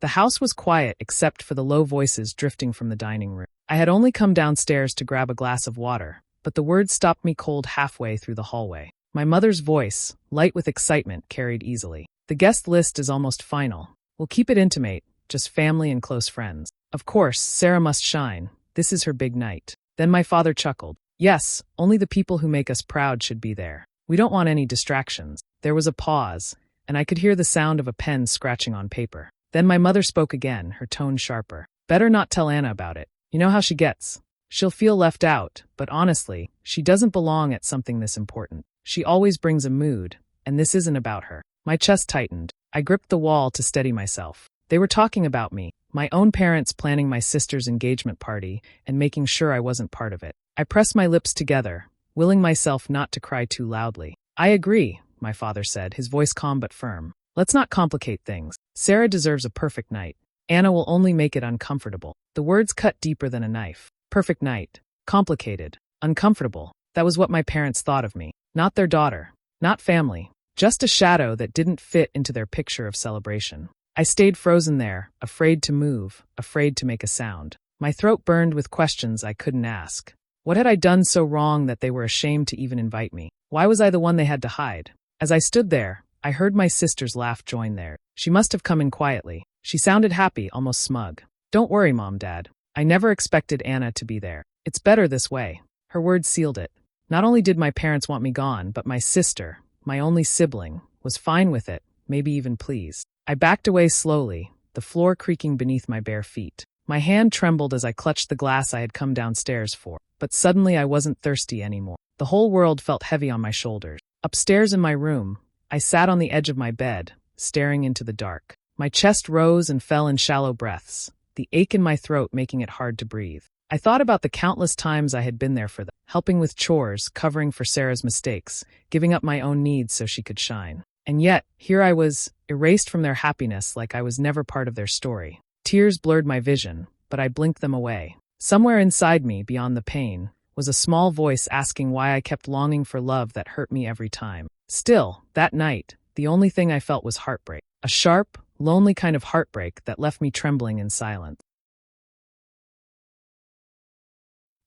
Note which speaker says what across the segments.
Speaker 1: The house was quiet except for the low voices drifting from the dining room. I had only come downstairs to grab a glass of water, but the words stopped me cold halfway through the hallway. My mother's voice, light with excitement, carried easily. The guest list is almost final. We'll keep it intimate, just family and close friends. Of course, Sarah must shine. This is her big night. Then my father chuckled. Yes, only the people who make us proud should be there. We don't want any distractions. There was a pause, and I could hear the sound of a pen scratching on paper. Then my mother spoke again, her tone sharper. Better not tell Anna about it. You know how she gets. She'll feel left out, but honestly, she doesn't belong at something this important. She always brings a mood, and this isn't about her. My chest tightened. I gripped the wall to steady myself. They were talking about me, my own parents planning my sister's engagement party and making sure I wasn't part of it. I pressed my lips together, willing myself not to cry too loudly. I agree, my father said, his voice calm but firm. Let's not complicate things. Sarah deserves a perfect night. Anna will only make it uncomfortable. The words cut deeper than a knife. Perfect night. Complicated. Uncomfortable. That was what my parents thought of me. Not their daughter. Not family. Just a shadow that didn't fit into their picture of celebration. I stayed frozen there, afraid to move, afraid to make a sound. My throat burned with questions I couldn't ask. What had I done so wrong that they were ashamed to even invite me? Why was I the one they had to hide? As I stood there, I heard my sister's laugh join theirs. She must have come in quietly. She sounded happy, almost smug. Don't worry, Mom, Dad. I never expected Anna to be there. It's better this way. Her words sealed it. Not only did my parents want me gone, but my sister, my only sibling, was fine with it, maybe even pleased. I backed away slowly, the floor creaking beneath my bare feet. My hand trembled as I clutched the glass I had come downstairs for, but suddenly I wasn't thirsty anymore. The whole world felt heavy on my shoulders. Upstairs in my room, I sat on the edge of my bed, staring into the dark. My chest rose and fell in shallow breaths, the ache in my throat making it hard to breathe. I thought about the countless times I had been there for them, helping with chores, covering for Sarah's mistakes, giving up my own needs so she could shine. And yet, here I was, erased from their happiness like I was never part of their story. Tears blurred my vision, but I blinked them away. Somewhere inside me, beyond the pain, was a small voice asking why I kept longing for love that hurt me every time. Still, that night, the only thing I felt was heartbreak. A sharp, lonely kind of heartbreak that left me trembling in silence.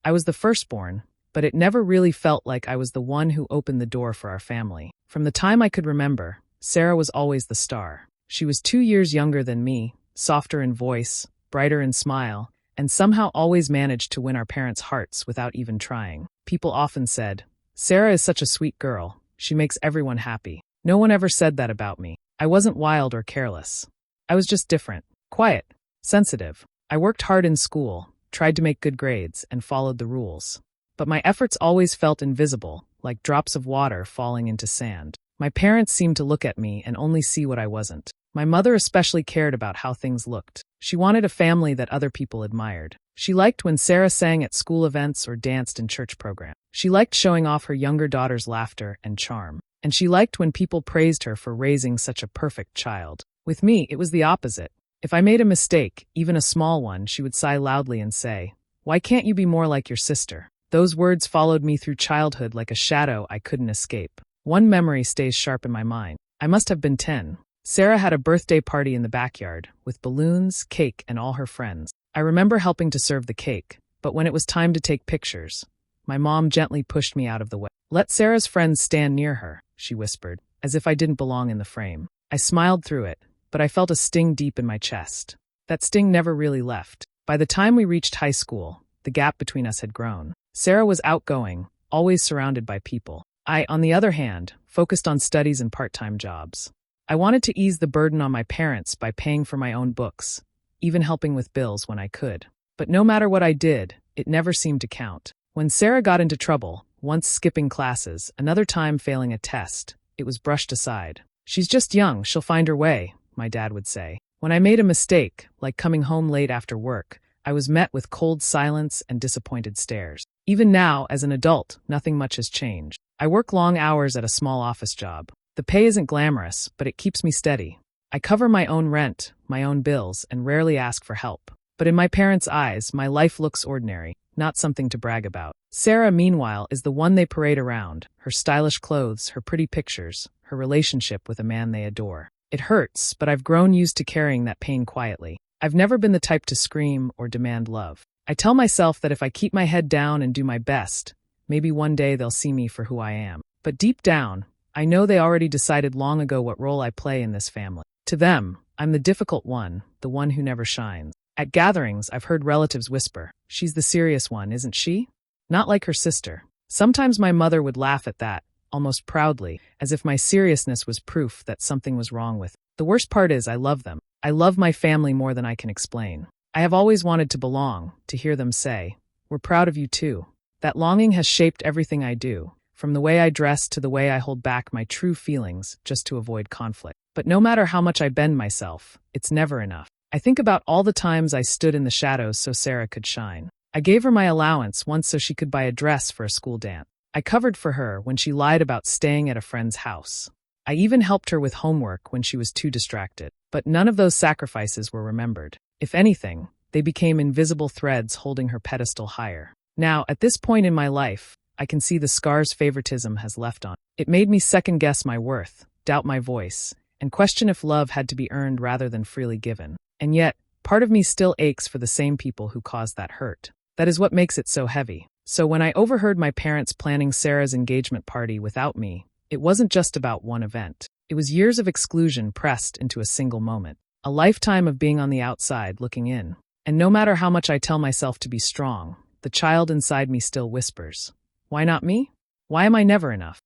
Speaker 1: I was the firstborn, but it never really felt like I was the one who opened the door for our family. From the time I could remember, Sarah was always the star. She was 2 years younger than me, softer in voice, brighter in smile, and somehow always managed to win our parents' hearts without even trying. People often said, "Sarah is such a sweet girl. She makes everyone happy." No one ever said that about me. I wasn't wild or careless. I was just different, quiet, sensitive. I worked hard in school, tried to make good grades, and followed the rules. But my efforts always felt invisible, like drops of water falling into sand. My parents seemed to look at me and only see what I wasn't. My mother especially cared about how things looked. She wanted a family that other people admired. She liked when Sarah sang at school events or danced in church programs. She liked showing off her younger daughter's laughter and charm. And she liked when people praised her for raising such a perfect child. With me, it was the opposite. If I made a mistake, even a small one, she would sigh loudly and say, "Why can't you be more like your sister?" Those words followed me through childhood like a shadow I couldn't escape. One memory stays sharp in my mind. I must have been 10. Sarah had a birthday party in the backyard, with balloons, cake, and all her friends. I remember helping to serve the cake, but when it was time to take pictures, my mom gently pushed me out of the way. "Let Sarah's friends stand near her," she whispered, as if I didn't belong in the frame. I smiled through it, but I felt a sting deep in my chest. That sting never really left. By the time we reached high school, the gap between us had grown. Sarah was outgoing, always surrounded by people. I, on the other hand, focused on studies and part-time jobs. I wanted to ease the burden on my parents by paying for my own books, even helping with bills when I could. But no matter what I did, it never seemed to count. When Sarah got into trouble, once skipping classes, another time failing a test, it was brushed aside. "She's just young, she'll find her way," my dad would say. When I made a mistake, like coming home late after work, I was met with cold silence and disappointed stares. Even now, as an adult, nothing much has changed. I work long hours at a small office job. The pay isn't glamorous, but it keeps me steady. I cover my own rent, my own bills, and rarely ask for help. But in my parents' eyes, my life looks ordinary, not something to brag about. Sarah, meanwhile, is the one they parade around, her stylish clothes, her pretty pictures, her relationship with a man they adore. It hurts, but I've grown used to carrying that pain quietly. I've never been the type to scream or demand love. I tell myself that if I keep my head down and do my best, maybe one day they'll see me for who I am. But deep down, I know they already decided long ago what role I play in this family. To them, I'm the difficult one, the one who never shines. At gatherings, I've heard relatives whisper, "She's the serious one, isn't she?" Not like her sister. Sometimes my mother would laugh at that, almost proudly, as if my seriousness was proof that something was wrong with me. The worst part is I love them. I love my family more than I can explain. I have always wanted to belong, to hear them say, "We're proud of you too." That longing has shaped everything I do, from the way I dress to the way I hold back my true feelings just to avoid conflict. But no matter how much I bend myself, it's never enough. I think about all the times I stood in the shadows so Sarah could shine. I gave her my allowance once so she could buy a dress for a school dance. I covered for her when she lied about staying at a friend's house. I even helped her with homework when she was too distracted. But none of those sacrifices were remembered. If anything, they became invisible threads holding her pedestal higher. Now, at this point in my life, I can see the scars favoritism has left on. It made me second-guess my worth, doubt my voice, and question if love had to be earned rather than freely given. And yet, part of me still aches for the same people who caused that hurt. That is what makes it so heavy. So when I overheard my parents planning Sarah's engagement party without me, it wasn't just about one event. It was years of exclusion pressed into a single moment. A lifetime of being on the outside looking in. And no matter how much I tell myself to be strong, the child inside me still whispers, "Why not me? Why am I never enough?"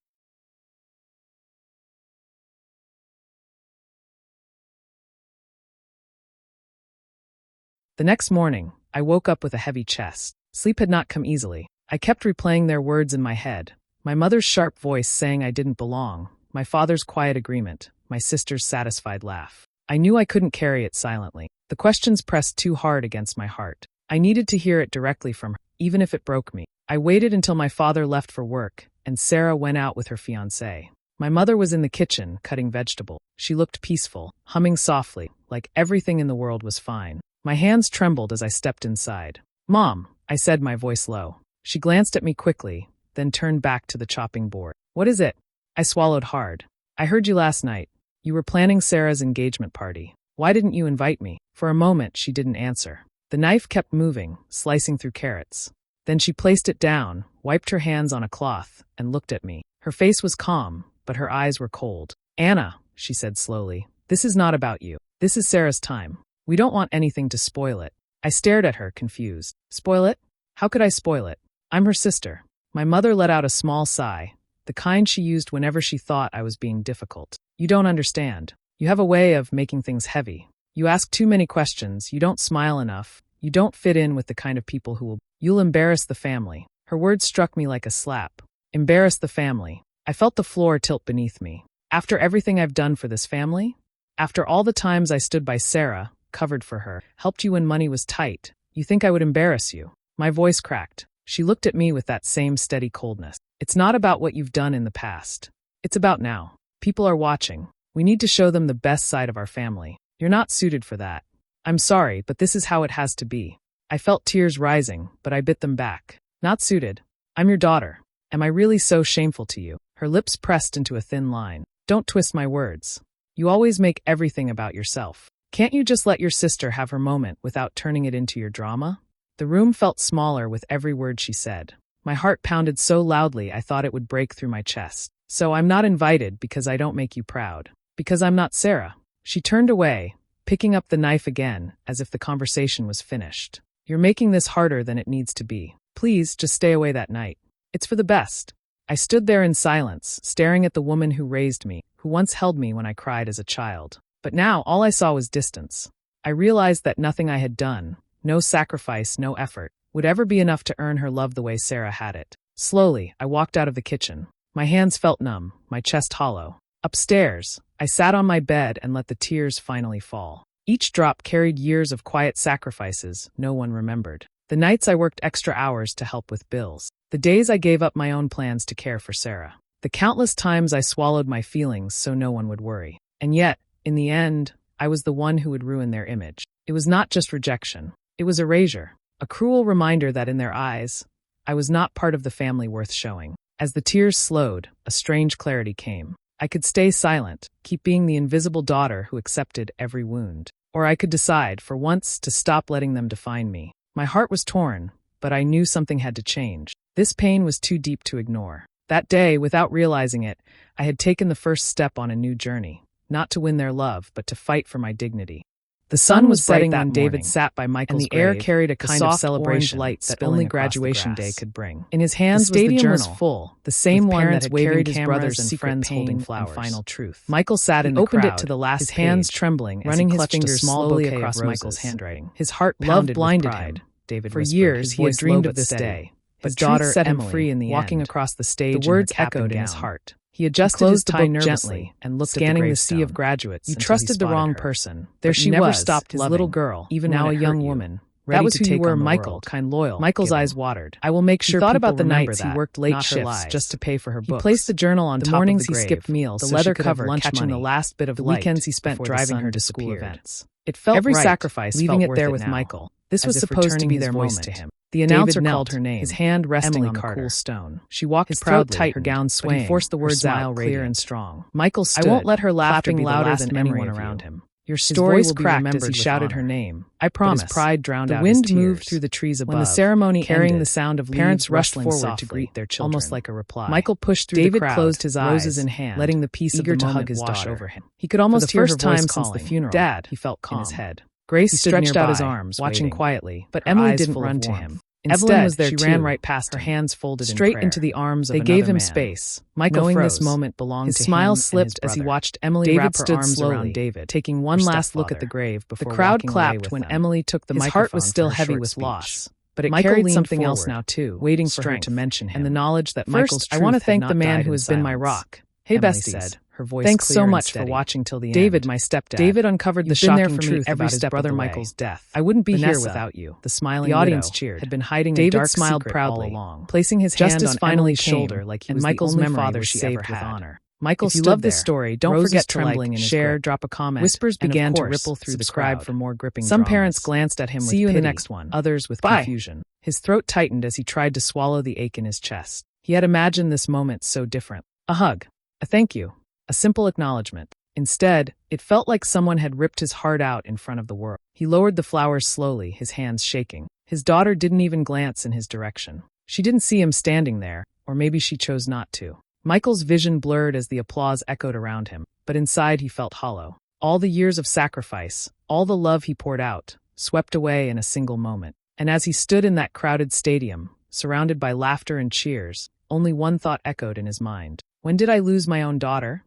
Speaker 1: The next morning, I woke up with a heavy chest. Sleep had not come easily. I kept replaying their words in my head. My mother's sharp voice saying I didn't belong, my father's quiet agreement, my sister's satisfied laugh. I knew I couldn't carry it silently. The questions pressed too hard against my heart. I needed to hear it directly from her, even if it broke me. I waited until my father left for work, and Sarah went out with her fiancé. My mother was in the kitchen, cutting vegetable. She looked peaceful, humming softly, like everything in the world was fine. My hands trembled as I stepped inside. "Mom," I said, my voice low. She glanced at me quickly, then turned back to the chopping board. "What is it?" I swallowed hard. "I heard you last night. You were planning Sarah's engagement party. Why didn't you invite me?" For a moment, she didn't answer. The knife kept moving, slicing through carrots. Then she placed it down, wiped her hands on a cloth, and looked at me. Her face was calm, but her eyes were cold. "Anna," she said slowly, "this is not about you. This is Sarah's time. We don't want anything to spoil it." I stared at her, confused. "Spoil it? How could I spoil it? I'm her sister." My mother let out a small sigh, the kind she used whenever she thought I was being difficult. "You don't understand. You have a way of making things heavy. You ask too many questions, you don't smile enough, you don't fit in with the kind of people who will. You'll embarrass the family." Her words struck me like a slap. Embarrass the family. I felt the floor tilt beneath me. After everything I've done for this family? After all the times I stood by Sarah, covered for her, helped you when money was tight, you think I would embarrass you? My voice cracked. She looked at me with that same steady coldness. "It's not about what you've done in the past. It's about now. People are watching. We need to show them the best side of our family. You're not suited for that. I'm sorry, but this is how it has to be." I felt tears rising, but I bit them back. "Not suited. I'm your daughter. Am I really so shameful to you?" Her lips pressed into a thin line. "Don't twist my words. You always make everything about yourself. Can't you just let your sister have her moment without turning it into your drama?" The room felt smaller with every word she said. My heart pounded so loudly I thought it would break through my chest. "So I'm not invited because I don't make you proud. Because I'm not Sarah." She turned away, picking up the knife again, as if the conversation was finished. "You're making this harder than it needs to be. Please, just stay away that night. It's for the best." I stood there in silence, staring at the woman who raised me, who once held me when I cried as a child. But now all I saw was distance. I realized that nothing I had done, no sacrifice, no effort, would ever be enough to earn her love the way Sarah had it. Slowly, I walked out of the kitchen. My hands felt numb, my chest hollow. Upstairs, I sat on my bed and let the tears finally fall. Each drop carried years of quiet sacrifices no one remembered. The nights I worked extra hours to help with bills. The days I gave up my own plans to care for Sarah. The countless times I swallowed my feelings so no one would worry. And yet, in the end, I was the one who would ruin their image. It was not just rejection. It was erasure. A cruel reminder that in their eyes, I was not part of the family worth showing. As the tears slowed, a strange clarity came. I could stay silent, keep being the invisible daughter who accepted every wound. Or I could decide, for once, to stop letting them define me. My heart was torn, but I knew something had to change. This pain was too deep to ignore. That day, without realizing it, I had taken the first step on a new journey, not to win their love, but to fight for my dignity. The sun was setting when David sat by Michael's grave, and the air carried a kind of celebration light that only graduation day could bring. In his hands the stadium was full, the same one that had carried his brothers and friends holding flowers. Final truth. Michael sat in the crowd, opened it to the last his hands trembling, running his fingers slowly across Michael's handwriting. His heart pounded with pride. David for years he had dreamed of this day. His daughter set him free in the walking across the stage. The words echoed in his heart. He adjusted his tie nervously and looked scanning the sea of graduates. You trusted the wrong person. There she never was, stopped his little girl, even now a young woman. That was who you were, Michael, kind, loyal. Michael's eyes watered. I will make sure. He thought about the nights he worked late shifts just to pay for her books. He placed the journal on top of the mornings he skipped meals, the leather cover catching the last bit of light. The weekends he spent driving her to school events. It felt every sacrifice, leaving it there with Michael. This was supposed to be their moment to him. The announcer called her name, his hand resting on the cool stone. She walked his proudly, tight, her gown swaying, he forced the words out clear and strong. Michael stood, I won't let her laughter be louder than anyone around him. Your story will cracked as he shouted her name. I promise. His pride drowned out his tears. The wind moved through the trees above. When the ceremony carrying ended, the sound of parents rushed forward to greet their children, almost like a reply. Michael pushed through the crowd, closed his eyes, roses in hand, letting the peace eager of the moment to hug his wash daughter over him. He could almost hear her voice calling, since the funeral. Dad, he felt calm in his head. Grace stretched out his arms, watching quietly, but Emily didn't run to him. Evelyn was there too. She ran right past him, her hands folded straight into the arms of another man. They gave him space. Michael knowing this moment belonged to him. His smile slipped as he watched Emily wrap her arms around David, taking one last look at the grave before the crowd clapped when Emily took the microphone. His heart was still heavy with loss, but it carried something else now too, waiting for her to mention him, and the knowledge that Michael's truth. I want to thank the man who has been my rock. Hey, besties. Her voice thanks so much for watching till the end. David, my stepdad. David uncovered the shocking truth about his brother Michael's death. I wouldn't be here without you. The smiling audience cheered. Had been hiding a dark smiled proudly, all along, placing his hand on Emily's shoulder like he was Michael's the only father she ever had. Honor. Michael, if you love this story, don't forget to like, share, drop a comment. Whispers began to ripple through the crowd for more gripping. Some parents glanced at him with pity. See you in the next one. Others with confusion. His throat tightened as he tried to swallow the ache in his chest. He had imagined this moment so different. A hug. A thank you. A simple acknowledgement. Instead, it felt like someone had ripped his heart out in front of the world. He lowered the flowers slowly, his hands shaking. His daughter didn't even glance in his direction. She didn't see him standing there, or maybe she chose not to. Michael's vision blurred as the applause echoed around him, but inside he felt hollow. All the years of sacrifice, all the love he poured out, swept away in a single moment. And as he stood in that crowded stadium, surrounded by laughter and cheers, only one thought echoed in his mind. When did I lose my own daughter?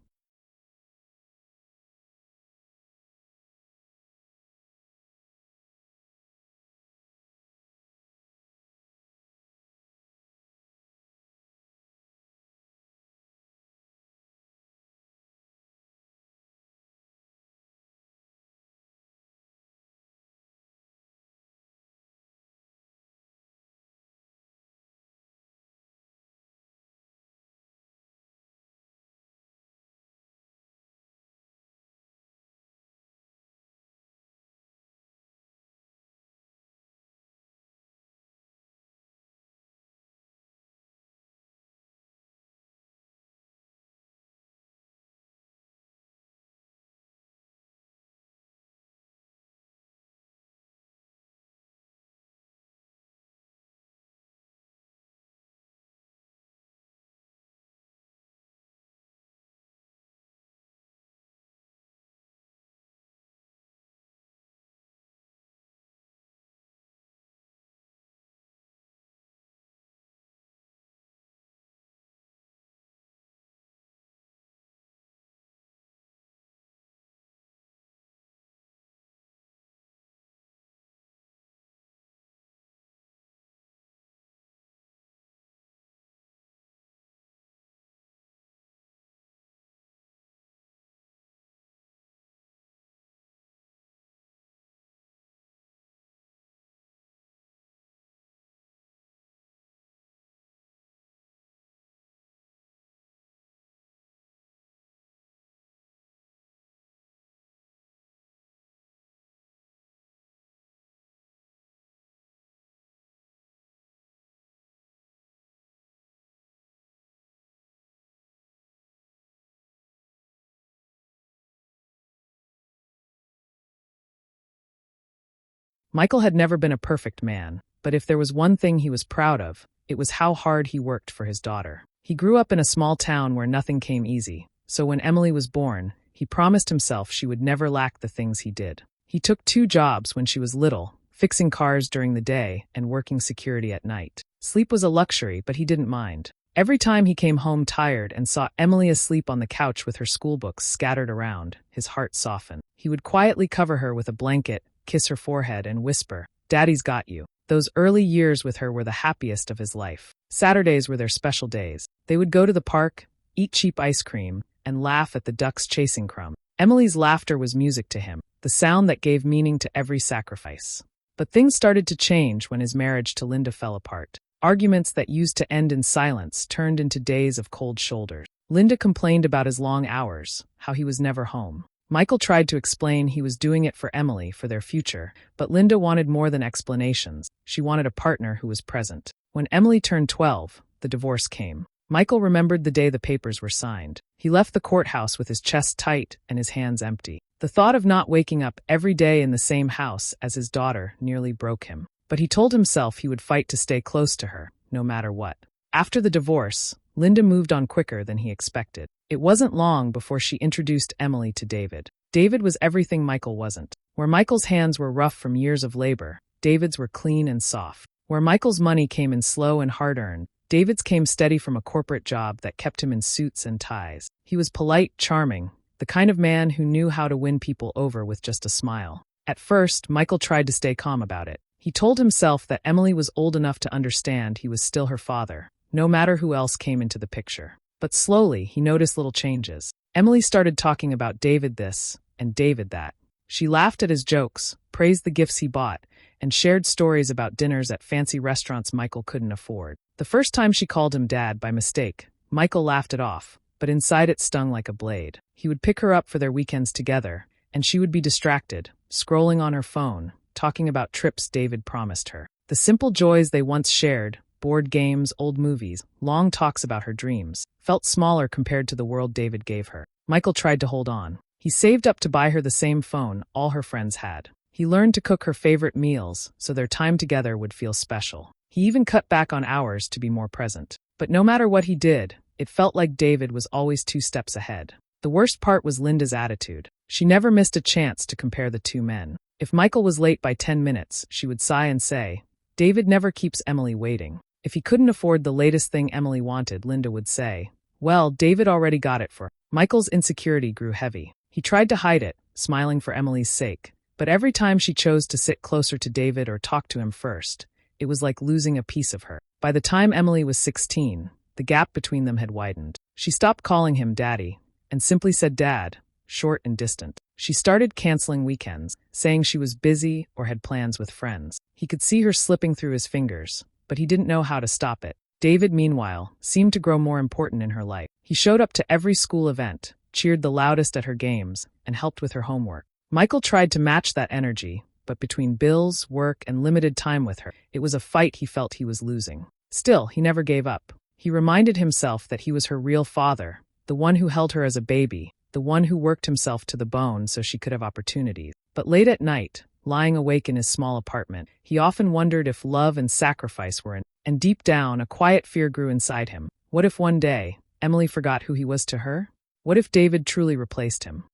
Speaker 1: Michael had never been a perfect man, but if there was one thing he was proud of, it was how hard he worked for his daughter. He grew up in a small town where nothing came easy, so when Emily was born, he promised himself she would never lack the things he did. He took 2 jobs when she was little, fixing cars during the day and working security at night. Sleep was a luxury, but he didn't mind. Every time he came home tired and saw Emily asleep on the couch with her schoolbooks scattered around, his heart softened. He would quietly cover her with a blanket, kiss her forehead, and whisper, "Daddy's got you." Those early years with her were the happiest of his life. Saturdays were their special days. They would go to the park, eat cheap ice cream, and laugh at the ducks chasing crumbs. Emily's laughter was music to him, the sound that gave meaning to every sacrifice. But things started to change when his marriage to Linda fell apart. Arguments that used to end in silence turned into days of cold shoulders. Linda complained about his long hours, how he was never home. Michael tried to explain he was doing it for Emily, for their future, but Linda wanted more than explanations. She wanted a partner who was present. When Emily turned 12, the divorce came. Michael remembered the day the papers were signed. He left the courthouse with his chest tight and his hands empty. The thought of not waking up every day in the same house as his daughter nearly broke him. But he told himself he would fight to stay close to her, no matter what. After the divorce, Linda moved on quicker than he expected. It wasn't long before she introduced Emily to David. David was everything Michael wasn't. Where Michael's hands were rough from years of labor, David's were clean and soft. Where Michael's money came in slow and hard-earned, David's came steady from a corporate job that kept him in suits and ties. He was polite, charming, the kind of man who knew how to win people over with just a smile. At first, Michael tried to stay calm about it. He told himself that Emily was old enough to understand he was still her father, no matter who else came into the picture. But slowly, he noticed little changes. Emily started talking about David this and David that. She laughed at his jokes, praised the gifts he bought, and shared stories about dinners at fancy restaurants Michael couldn't afford. The first time she called him Dad by mistake, Michael laughed it off, but inside it stung like a blade. He would pick her up for their weekends together, and she would be distracted, scrolling on her phone, talking about trips David promised her. The simple joys they once shared, board games, old movies, long talks about her dreams, felt smaller compared to the world David gave her. Michael tried to hold on. He saved up to buy her the same phone all her friends had. He learned to cook her favorite meals so their time together would feel special. He even cut back on hours to be more present. But no matter what he did, it felt like David was always 2 steps ahead. The worst part was Linda's attitude. She never missed a chance to compare the 2 men. If Michael was late by 10 minutes, she would sigh and say, "David never keeps Emily waiting." If he couldn't afford the latest thing Emily wanted, Linda would say, "Well, David already got it for her." Michael's insecurity grew heavy. He tried to hide it, smiling for Emily's sake. But every time she chose to sit closer to David or talk to him first, it was like losing a piece of her. By the time Emily was 16, the gap between them had widened. She stopped calling him Daddy, and simply said Dad, short and distant. She started canceling weekends, saying she was busy or had plans with friends. He could see her slipping through his fingers, but he didn't know how to stop it. David, meanwhile, seemed to grow more important in her life. He showed up to every school event, cheered the loudest at her games, and helped with her homework. Michael tried to match that energy, but between bills, work, and limited time with her, it was a fight he felt he was losing. Still, he never gave up. He reminded himself that he was her real father, the one who held her as a baby, the one who worked himself to the bone so she could have opportunities. But late at night, lying awake in his small apartment, he often wondered if love and sacrifice were in, and deep down, a quiet fear grew inside him. What if one day, Emily forgot who he was to her? What if David truly replaced him?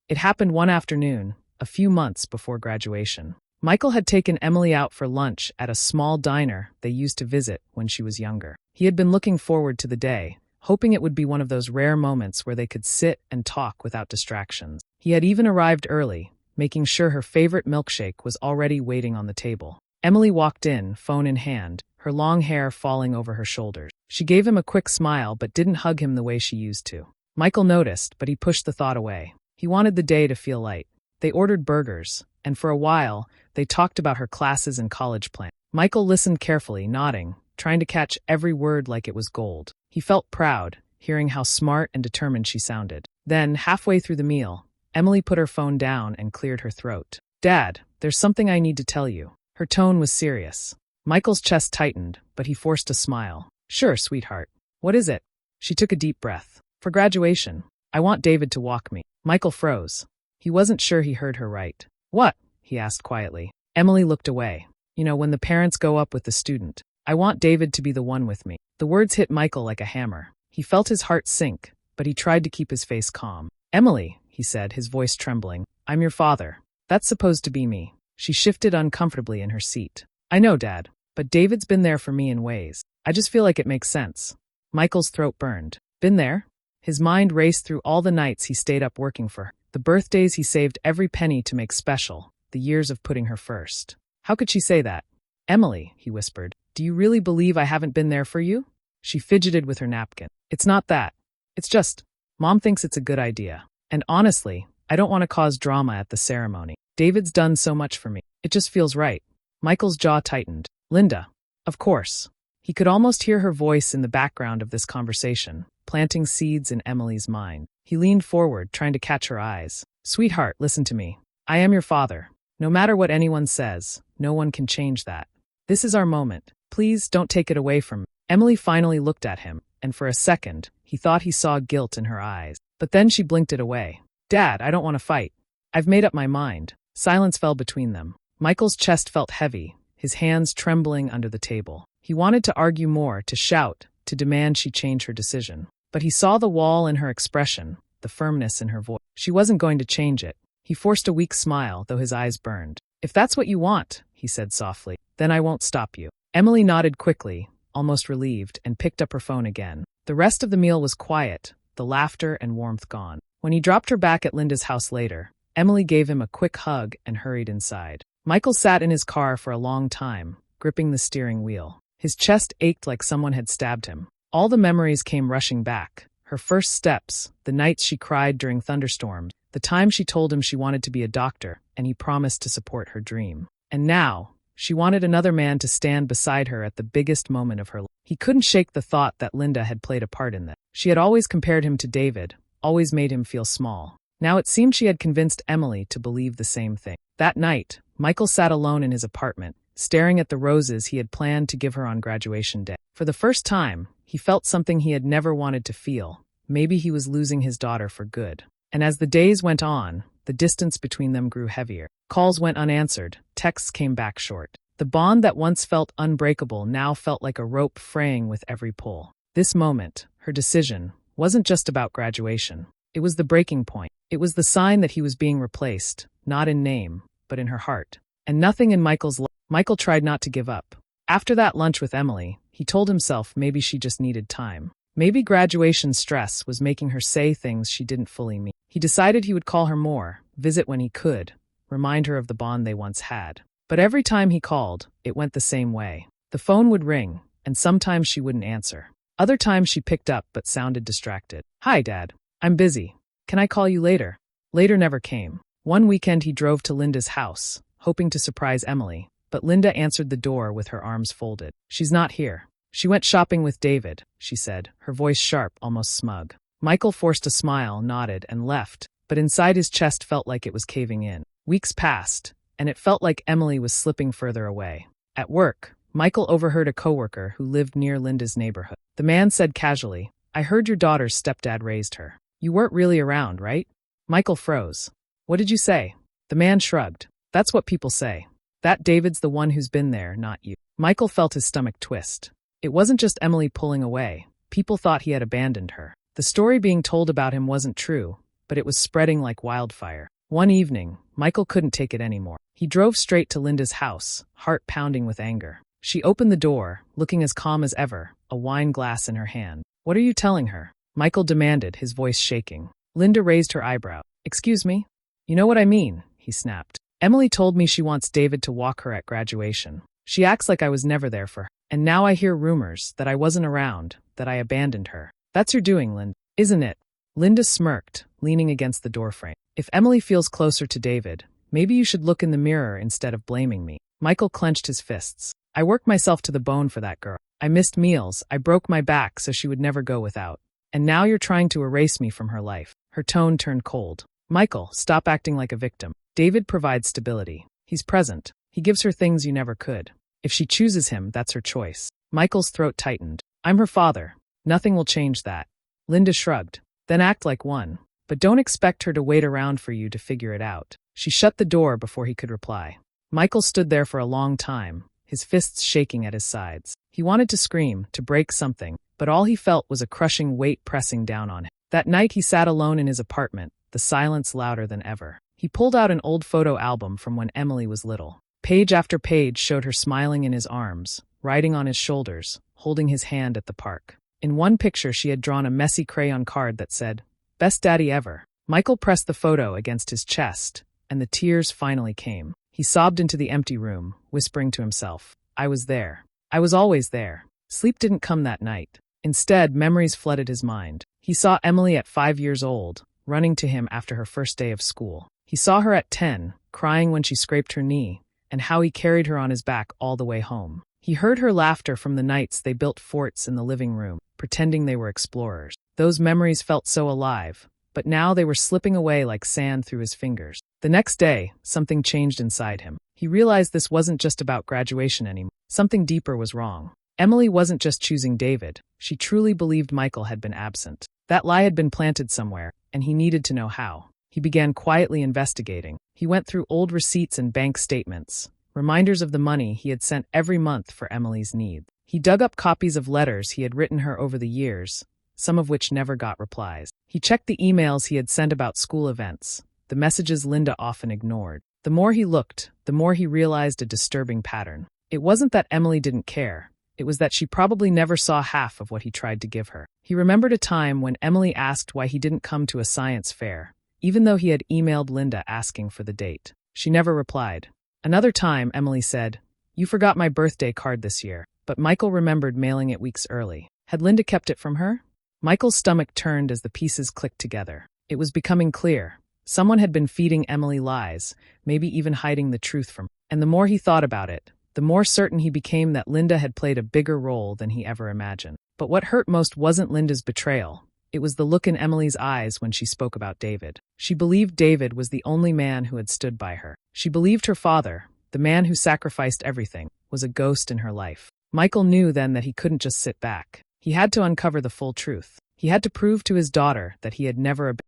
Speaker 1: It happened one afternoon, a few months before graduation. Michael had taken Emily out for lunch at a small diner they used to visit when she was younger. He had been looking forward to the day, hoping it would be one of those rare moments where they could sit and talk without distractions. He had even arrived early, making sure her favorite milkshake was already waiting on the table. Emily walked in, phone in hand, her long hair falling over her shoulders. She gave him a quick smile but didn't hug him the way she used to. Michael noticed, but he pushed the thought away. He wanted the day to feel light. They ordered burgers, and for a while, they talked about her classes and college plans. Michael listened carefully, nodding, trying to catch every word like it was gold. He felt proud, hearing how smart and determined she sounded. Then, halfway through the meal, Emily put her phone down and cleared her throat. "Dad, there's something I need to tell you." Her tone was serious. Michael's chest tightened, but he forced a smile. "Sure, sweetheart. What is it?" She took a deep breath. "For graduation, I want David to walk me." Michael froze. He wasn't sure he heard her right. "What?" he asked quietly. Emily looked away. You know, when the parents go up with the student. I want David to be the one with me. The words hit Michael like a hammer. He felt his heart sink, but he tried to keep his face calm. Emily, he said, his voice trembling, I'm your father. That's supposed to be me. She shifted uncomfortably in her seat. I know, Dad, but David's been there for me in ways. I just feel like it makes sense. Michael's throat burned. Been there? His mind raced through all the nights he stayed up working for her, the birthdays he saved every penny to make special, the years of putting her first. How could she say that? Emily, he whispered, do you really believe I haven't been there for you? She fidgeted with her napkin. It's not that. It's just, Mom thinks it's a good idea. And honestly, I don't want to cause drama at the ceremony. David's done so much for me. It just feels right. Michael's jaw tightened. Linda. Of course. He could almost hear her voice in the background of this conversation, planting seeds in Emily's mind. He leaned forward, trying to catch her eyes. Sweetheart, listen to me. I am your father. No matter what anyone says, no one can change that. This is our moment. Please don't take it away from me. Emily finally looked at him, and for a second, he thought he saw guilt in her eyes. But then she blinked it away. Dad, I don't want to fight. I've made up my mind. Silence fell between them. Michael's chest felt heavy, his hands trembling under the table. He wanted to argue more, to shout, to demand she change her decision. But he saw the wall in her expression, the firmness in her voice. She wasn't going to change it. He forced a weak smile, though his eyes burned. If that's what you want, he said softly, then I won't stop you. Emily nodded quickly, almost relieved, and picked up her phone again. The rest of the meal was quiet, the laughter and warmth gone. When he dropped her back at Linda's house later, Emily gave him a quick hug and hurried inside. Michael sat in his car for a long time, gripping the steering wheel. His chest ached like someone had stabbed him. All the memories came rushing back. Her first steps, the nights she cried during thunderstorms, the time she told him she wanted to be a doctor, and he promised to support her dream. And now, she wanted another man to stand beside her at the biggest moment of her life. He couldn't shake the thought that Linda had played a part in that. She had always compared him to David, always made him feel small. Now it seemed she had convinced Emily to believe the same thing. That night, Michael sat alone in his apartment, staring at the roses he had planned to give her on graduation day. For the first time, he felt something he had never wanted to feel. Maybe he was losing his daughter for good. And as the days went on, the distance between them grew heavier. Calls went unanswered, texts came back short. The bond that once felt unbreakable now felt like a rope fraying with every pull. This moment, her decision, wasn't just about graduation. It was the breaking point. It was the sign that he was being replaced, not in name, but in her heart. And nothing in Michael's life. Michael tried not to give up. After that lunch with Emily, he told himself maybe she just needed time. Maybe graduation stress was making her say things she didn't fully mean. He decided he would call her more, visit when he could, remind her of the bond they once had. But every time he called, it went the same way. The phone would ring, and sometimes she wouldn't answer. Other times she picked up but sounded distracted. Hi, Dad. I'm busy. Can I call you later? Later never came. One weekend he drove to Linda's house, hoping to surprise Emily, but Linda answered the door with her arms folded. She's not here. She went shopping with David, she said, her voice sharp, almost smug. Michael forced a smile, nodded, and left, but inside his chest felt like it was caving in. Weeks passed, and it felt like Emily was slipping further away. At work, Michael overheard a coworker who lived near Linda's neighborhood. The man said casually, I heard your daughter's stepdad raised her. You weren't really around, right? Michael froze. What did you say? The man shrugged. That's what people say. That David's the one who's been there, not you. Michael felt his stomach twist. It wasn't just Emily pulling away. People thought he had abandoned her. The story being told about him wasn't true, but it was spreading like wildfire. One evening, Michael couldn't take it anymore. He drove straight to Linda's house, heart pounding with anger. She opened the door, looking as calm as ever, a wine glass in her hand. What are you telling her? Michael demanded, his voice shaking. Linda raised her eyebrow. Excuse me? You know what I mean, he snapped. Emily told me she wants David to walk her at graduation. She acts like I was never there for her. And now I hear rumors that I wasn't around, that I abandoned her. That's your doing, Linda, isn't it? Linda smirked, leaning against the doorframe. If Emily feels closer to David, maybe you should look in the mirror instead of blaming me. Michael clenched his fists. I worked myself to the bone for that girl. I missed meals, I broke my back so she would never go without. And now you're trying to erase me from her life. Her tone turned cold. Michael, stop acting like a victim. David provides stability. He's present. He gives her things you never could. If she chooses him, that's her choice. Michael's throat tightened. I'm her father. Nothing will change that. Linda shrugged. Then act like one. But don't expect her to wait around for you to figure it out. She shut the door before he could reply. Michael stood there for a long time, his fists shaking at his sides. He wanted to scream, to break something, but all he felt was a crushing weight pressing down on him. That night he sat alone in his apartment, the silence louder than ever. He pulled out an old photo album from when Emily was little. Page after page showed her smiling in his arms, riding on his shoulders, holding his hand at the park. In one picture she had drawn a messy crayon card that said, "Best daddy ever." Michael pressed the photo against his chest, and the tears finally came. He sobbed into the empty room, whispering to himself, "I was there. I was always there." Sleep didn't come that night. Instead, memories flooded his mind. He saw Emily at 5 years old, running to him after her first day of school. He saw her at 10, crying when she scraped her knee, and how he carried her on his back all the way home. He heard her laughter from the nights they built forts in the living room, pretending they were explorers. Those memories felt so alive, but now they were slipping away like sand through his fingers. The next day, something changed inside him. He realized this wasn't just about graduation anymore. Something deeper was wrong. Emily wasn't just choosing David. She truly believed Michael had been absent. That lie had been planted somewhere, and he needed to know how. He began quietly investigating. He went through old receipts and bank statements, reminders of the money he had sent every month for Emily's needs. He dug up copies of letters he had written her over the years, some of which never got replies. He checked the emails he had sent about school events, the messages Linda often ignored. The more he looked, the more he realized a disturbing pattern. It wasn't that Emily didn't care. It was that she probably never saw half of what he tried to give her. He remembered a time when Emily asked why he didn't come to a science fair, even though he had emailed Linda asking for the date. She never replied. Another time, Emily said, "You forgot my birthday card this year," but Michael remembered mailing it weeks early. Had Linda kept it from her? Michael's stomach turned as the pieces clicked together. It was becoming clear. Someone had been feeding Emily lies, maybe even hiding the truth from her. And the more he thought about it, the more certain he became that Linda had played a bigger role than he ever imagined. But what hurt most wasn't Linda's betrayal. It was the look in Emily's eyes when she spoke about David. She believed David was the only man who had stood by her. She believed her father, the man who sacrificed everything, was a ghost in her life. Michael knew then that he couldn't just sit back. He had to uncover the full truth. He had to prove to his daughter that he had never abandoned